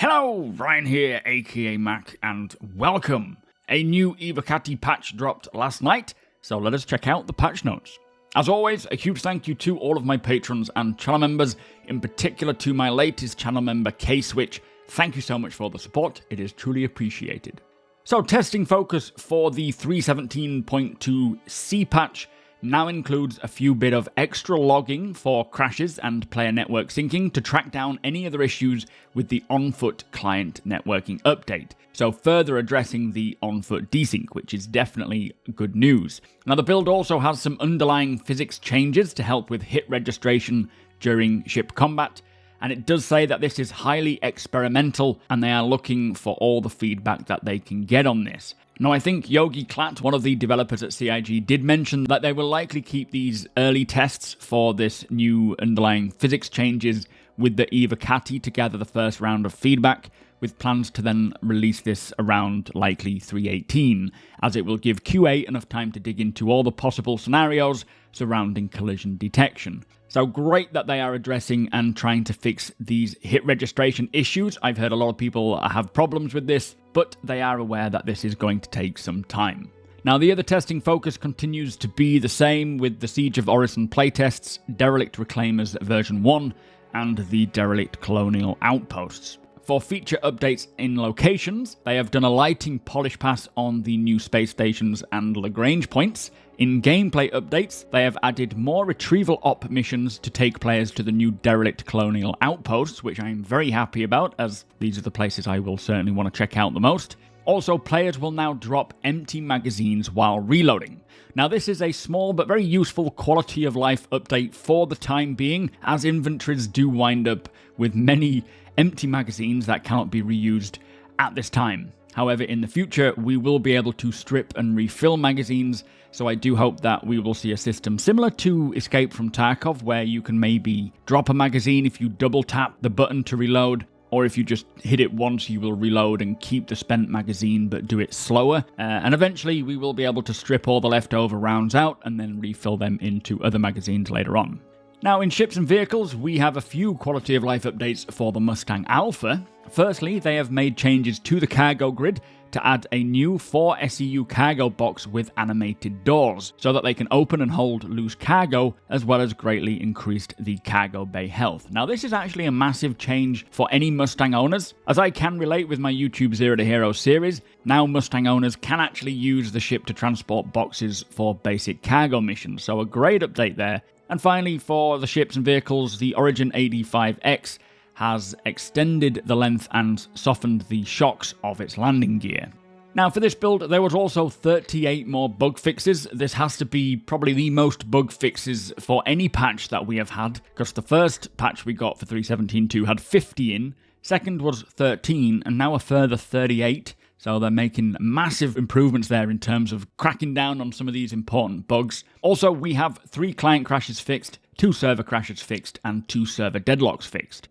Hello, Ryan here, aka Mac, and welcome. A new Evocati patch dropped last night, so let us check out the patch notes. As always, a huge thank you to all of my patrons and channel members, in particular to my latest channel member, K-Switch. Thank you so much for the support, it is truly appreciated. So, testing focus for the 317.2C patch now includes a few bit of extra logging for crashes and player network syncing to track down any other issues with the on-foot client networking update. So further addressing the on-foot desync, which is definitely good news. Now the build also has some underlying physics changes to help with hit registration during ship combat, and it does say that this is highly experimental and they are looking for all the feedback that they can get on this. Now, I think Yogi Klatt, one of the developers at CIG, did mention that they will likely keep these early tests for this new underlying physics changes with the Evocati to gather the first round of feedback, with plans to then release this around likely 3.18, as it will give QA enough time to dig into all the possible scenarios surrounding collision detection. So great that they are addressing and trying to fix these hit registration issues. I've heard a lot of people have problems with this, but they are aware that this is going to take some time. Now, the other testing focus continues to be the same with the Siege of Orison playtests, Derelict Reclaimers version 1, and the Derelict Colonial Outposts. For feature updates in locations, they have done a lighting polish pass on the new space stations and Lagrange points. In gameplay updates, they have added more retrieval op missions to take players to the new Derelict Colonial Outposts, which I'm very happy about, as these are the places I will certainly want to check out the most. Also, players will now drop empty magazines while reloading. Now, this is a small but very useful quality of life update for the time being, as inventories do wind up with many empty magazines that cannot be reused at this time. However, in the future, we will be able to strip and refill magazines, so I do hope that we will see a system similar to Escape from Tarkov, where you can maybe drop a magazine if you double tap the button to reload, or if you just hit it once, you will reload and keep the spent magazine, but do it slower. And eventually, we will be able to strip all the leftover rounds out and then refill them into other magazines later on. Now, in ships and vehicles, we have a few quality of life updates for the Mustang Alpha. Firstly, they have made changes to the cargo grid to add a new 4 SEU cargo box with animated doors, so that they can open and hold loose cargo, as well as greatly increased the cargo bay health. Now, this is actually a massive change for any Mustang owners. As I can relate with my YouTube Zero to Hero series, now Mustang owners can actually use the ship to transport boxes for basic cargo missions, so a great update there. And finally, for the ships and vehicles, the Origin AD5X has extended the length and softened the shocks of its landing gear. Now, for this build, there was also 38 more bug fixes. This has to be probably the most bug fixes for any patch that we have had, because the first patch we got for 3.17.2 had 50 in, second was 13, and now a further 38. So they're making massive improvements there in terms of cracking down on some of these important bugs. Also, we have 3 client crashes fixed, 2 server crashes fixed, and 2 server deadlocks fixed.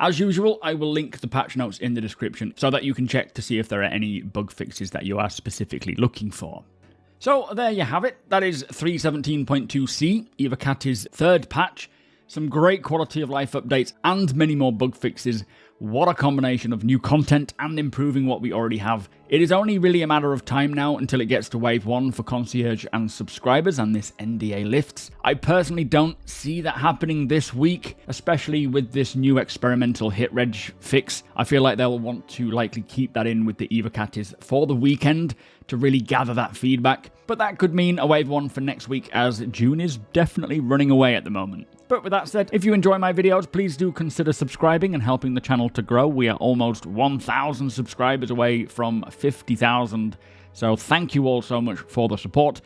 As usual, I will link the patch notes in the description so that you can check to see if there are any bug fixes that you are specifically looking for. So there you have it. That is 3.17.2C, Evocati's third patch. Some great quality of life updates and many more bug fixes. What a combination of new content and improving what we already have. It is only really a matter of time now until it gets to Wave 1 for Concierge and subscribers and this NDA lifts. I personally don't see that happening this week, especially with this new experimental hit reg fix. I feel like they'll want to likely keep that in with the Evocatis for the weekend to really gather that feedback. But that could mean a Wave 1 for next week, as June is definitely running away at the moment. But with that said, if you enjoy my videos, please do consider subscribing and helping the channel to grow. We are almost 1,000 subscribers away from 50,000. So thank you all so much for the support.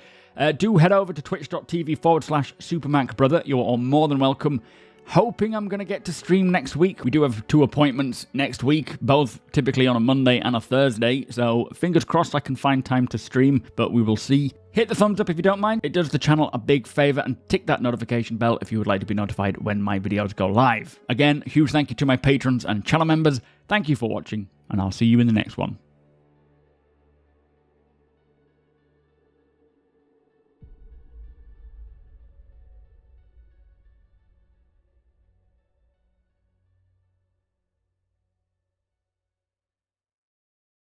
Do head over to twitch.tv/supermacbrother. You're all more than welcome. Hoping I'm going to get to stream next week. We do have 2 appointments next week, both typically on a Monday and a Thursday, so fingers crossed I can find time to stream, but we will see. Hit the thumbs up if you don't mind. It does the channel a big favor, and tick that notification bell if you would like to be notified when my videos go live. Again, huge thank you to my patrons and channel members. Thank you for watching, and I'll see you in the next one.